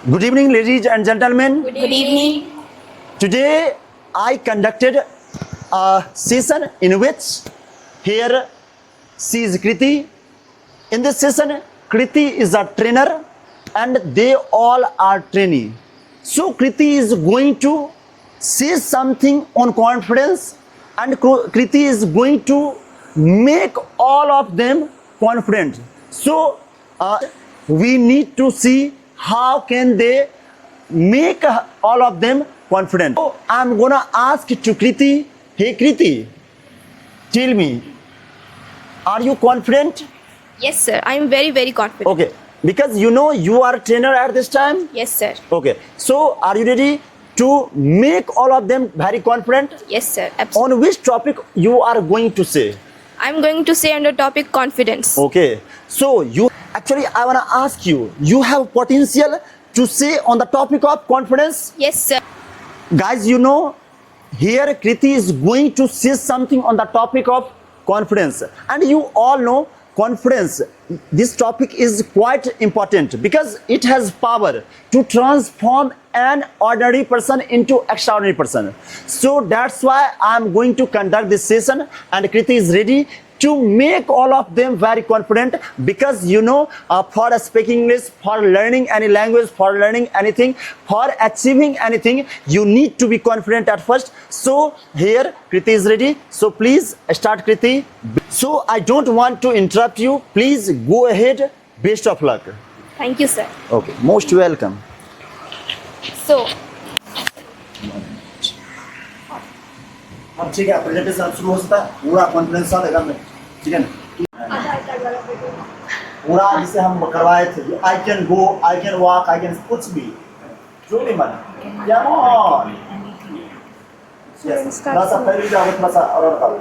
Good evening, ladies and gentlemen. Good evening. Today I conducted a session in which here she is Kriti. In this session, Kriti is a trainer and they all are trainee. So Kriti is going to say something on confidence and Kriti is going to make all of them confident. So we need to see how can they make all of them confident. So I'm gonna ask to Kriti, hey Kriti, tell me, are you confident? Yes, sir. I am very, very confident. Okay, because you know you are a trainer at this time. Yes, sir. Okay, so are you ready to make all of them very confident? Yes, sir. Absolutely. On which topic you are going to say? I'm going to say on the topic confidence. Okay, so you actually I wanna ask you, you have potential to say on the topic of confidence? Yes, sir. Guys, you know, here Kriti is going to say something on the topic of confidence. And you all know confidence, this topic is quite important because it has power to transform an ordinary person into extraordinary person. So that's why I'm going to conduct this session and Kriti is ready to make all of them very confident because you know for speaking English, for learning any language, for learning anything, for achieving anything, you need to be confident at first. So here Kriti is ready. So please start, Kriti. So I don't want to interrupt you. Please go ahead. Best of luck. Thank you, sir. Okay, most welcome. So, अब ठीक है, presentation शुरू हो सकता है, पूरा confidence साथ है में, ठीक है ना? पूरा जिसे हम करवाए थे, I can go, I can walk, I can कुछ भी, जो भी मन, come on, थोड़ा सा पहले जाओ, थोड़ा सा और करो.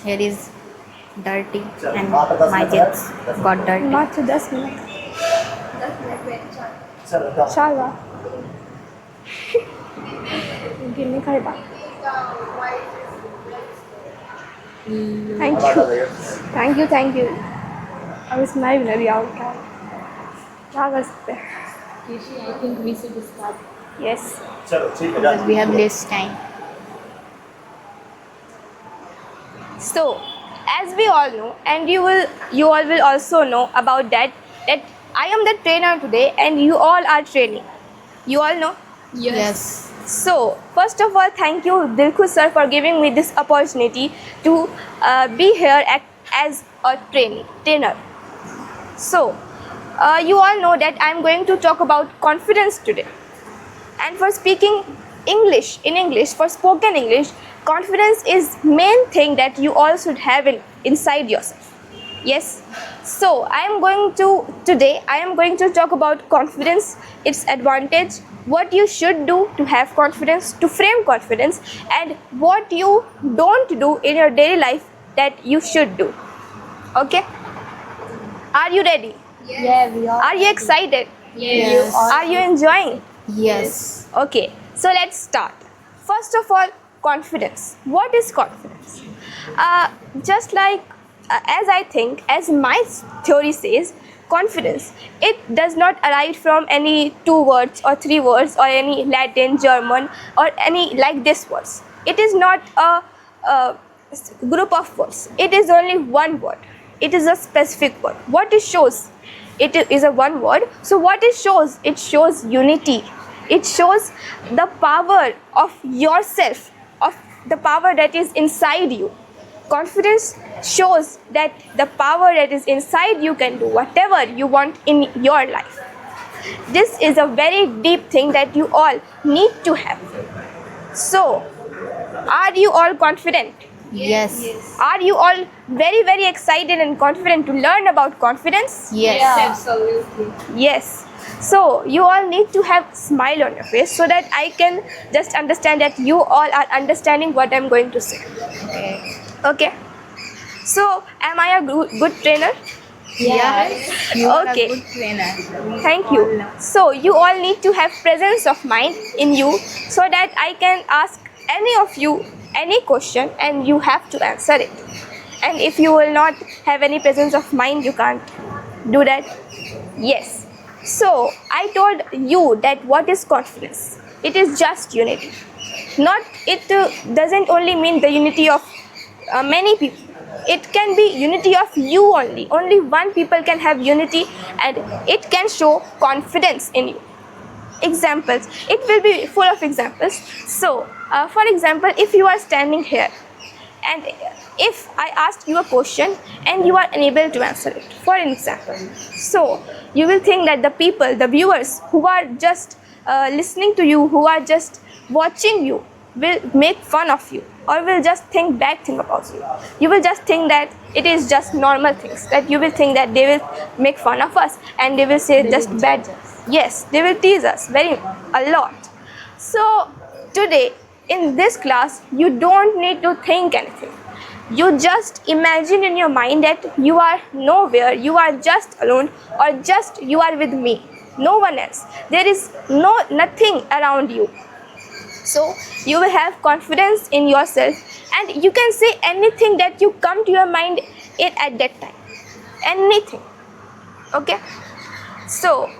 Here is dirty चलो, and बात बता my सकते हैं? jeans got dirty. मात्र 10 मिनट चलो, जाओ. शालवा गिरने का बा थैंक यू अब इसमें भी नहीं आउट क्या कर सकते हैं I think we should start yes चलो, ठीक है, because जाओ. we have less time. so as we all know, and you all will also know about that I am the trainer today, and you all are training. You all know. Yes. So, first of all, thank you, Dilkhush sir, for giving me this opportunity to be here as a trainer. So, you all know that I am going to talk about confidence today. And for speaking English, for spoken English, confidence is main thing that you all should have inside yourself. Yes. So, today I am going to talk about confidence, its advantage, what you should do to have confidence, to frame confidence, and what you don't do in your daily life that you should do. Okay? Are you ready? Yeah, we are. Are you excited? Yes. Are you enjoying? Yes. Okay, so let's start. First of all, confidence. What is confidence? Just like as I think, as my theory says, confidence, it does not arise from any 2 words or 3 words or any Latin, German or any like this words. It is not a group of words. It is only one word. It is a specific word. What it shows? It is a one word. So what it shows? It shows unity. It shows the power of yourself, of the power that is inside you. Confidence shows that the power that is inside you can do whatever you want in your life. This is a very deep thing that you all need to have. So, are you all confident? Yes. Are you all very, very excited and confident to learn about confidence? Yes. absolutely Yes. So you all need to have smile on your face so that I can just understand that you all are understanding what I'm going to say. Okay. So am I a good trainer? Yes. You are Okay. a good trainer. Thank you. So you all need to have presence of mind in you so that I can ask any of you any question and you have to answer it. And if you will not have any presence of mind, you can't Do that? Yes. So I told you that what is confidence? It is just unity. Not it doesn't only mean the unity of many people. It can be unity of you only. Only one people can have unity, and it can show confidence in you. Examples. It will be full of examples. So, for example, if you are standing here, and if I ask you a question and you are unable to answer it, for example, so you will think that the people, the viewers who are just listening to you, who are just watching you, will make fun of you or will just think bad thing about you. You will just think that it is just normal things, that you will think that they will make fun of us and they will say just bad. Yes, they will tease us a lot. So today in this class, you don't need to think anything. You just imagine in your mind that you are nowhere, you are just alone, or just you are with me, no one else. There is nothing around you. So you will have confidence in yourself, and you can say anything that you come to your mind at that time. Anything. Okay? So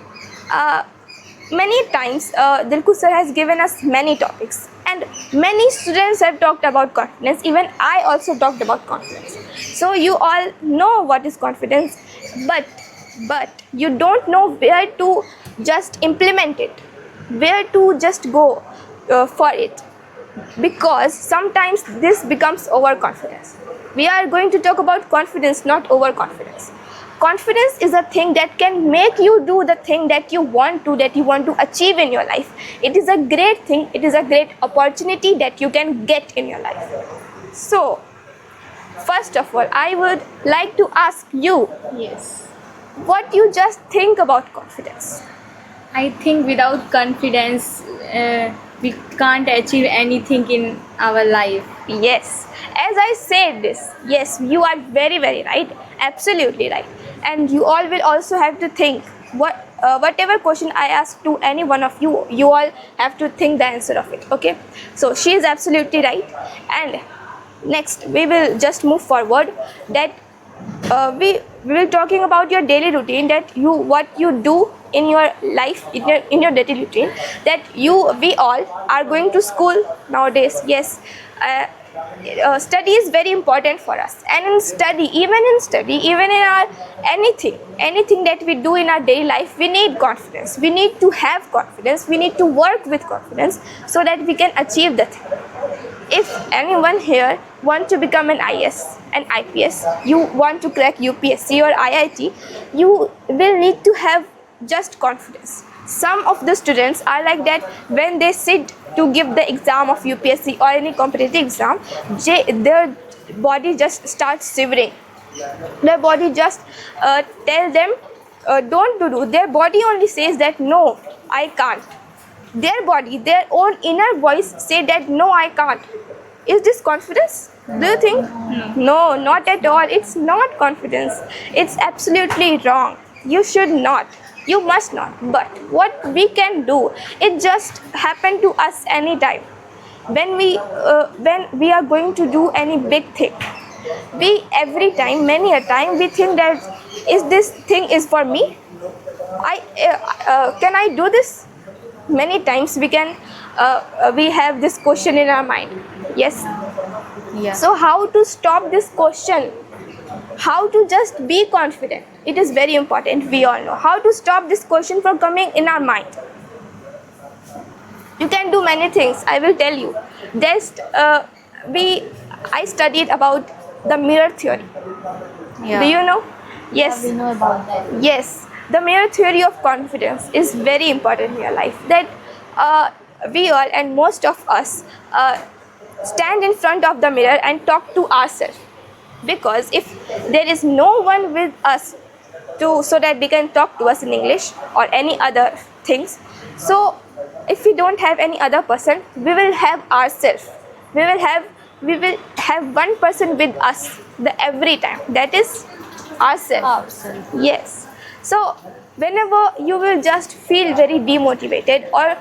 many times Dilku sir has given us many topics, and many students have talked about confidence. Even I also talked about confidence. So you all know what is confidence, but you don't know where to just implement it, where to just go for it, because sometimes this becomes overconfidence. We are going to talk about confidence, not overconfidence. Confidence is a thing that can make you do the thing that you want to achieve in your life. It is a great thing, it is a great opportunity that you can get in your life. So, first of all, I would like to ask you, Yes. what you just think about confidence. I think without confidence, we can't achieve anything in our life. Yes, as I said this, yes, you are very, very right, absolutely right. And you all will also have to think, whatever question I ask to any one of you, you all have to think the answer of it, okay? So she is absolutely right. And next, we will just move forward, that we will talking about your daily routine, that what you do in your life, in your daily routine, that we all are going to school nowadays. Yes, study is very important for us, and even in our anything that we do in our daily life, we need confidence. We need to have confidence, we need to work with confidence so that we can achieve the thing. If anyone here want to become an IS, an IPS, you want to crack UPSC or IIT, you will need to have just confidence. Some of the students are like that. When they sit to give the exam of UPSC or any competitive exam, their body just starts shivering. Their body just tell them don't do. Their body only says that no, I can't. Their body, their own inner voice say that no, I can't. Is this confidence? Do you think? No, not at all. It's not confidence. It's absolutely wrong. You should not. You must not. But what we can do, it just happen to us anytime. When we are going to do any big thing, many a time we think that is this thing is for me? Can I do this? Many times we have this question in our mind. Yes. Yeah. So how to stop this question? How to just be confident? It is very important. We all know how to stop this question from coming in our mind. You can do many things. I will tell you. I studied about the mirror theory. Yeah. Do you know? Yes. We know about that. Yes, the mirror theory of confidence is very important in your life. That we all and most of us stand in front of the mirror and talk to ourselves. Because if there is no one with us so that they can talk to us in English or any other things, so if we don't have any other person, we will have ourselves. We will have one person with us every time. That is ourselves. Yes. So whenever you will just feel very demotivated, or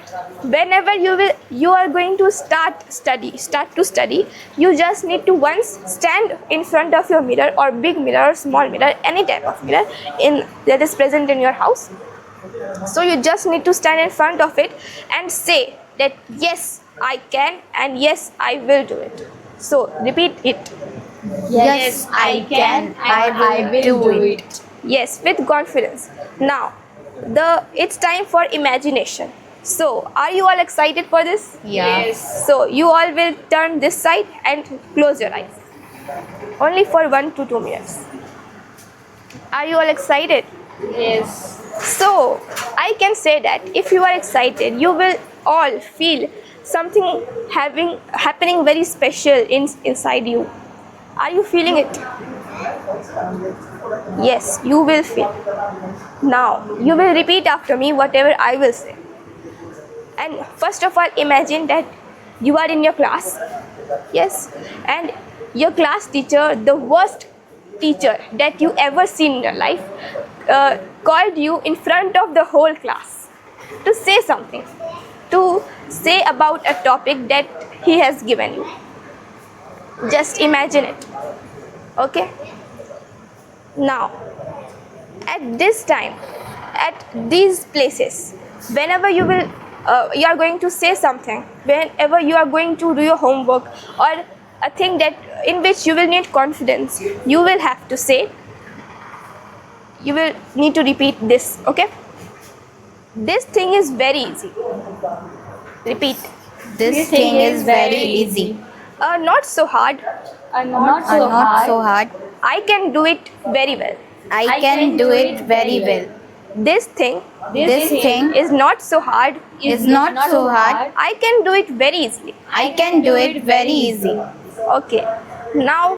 whenever you are going to start to study, you just need to once stand in front of your mirror, or big mirror or small mirror, any type of mirror that is present in your house. So you just need to stand in front of it and say that yes, I can, and yes, I will do it. So repeat it. Yes, I can. I will do it. Yes, with confidence. Now, it's time for imagination. So, are you all excited for this? Yes. So, you all will turn this side and close your eyes. Only for 1 to 2 minutes. Are you all excited? Yes. So, I can say that if you are excited, you will all feel something happening very special inside you. Are you feeling it? Yes, you will feel. Now, you will repeat after me whatever I will say. And first of all, imagine that you are in your class. Yes, and your class teacher, the worst teacher that you ever seen in your life, called you in front of the whole class to say something, to say about a topic that he has given you. Just imagine it. Okay? Now, at this time, at these places, whenever you are going to say something, whenever you are going to do your homework, or a thing that in which you will need confidence, you will have to say, you will need to repeat this. Okay? This thing is very easy. Repeat. This thing is very easy. Not so hard. Not so Not so hard. hard. I can do it very well. I can do it very well. This thing This thing is not so hard. is not so hard. I can do it very easily. I can do it very easy. Okay. Now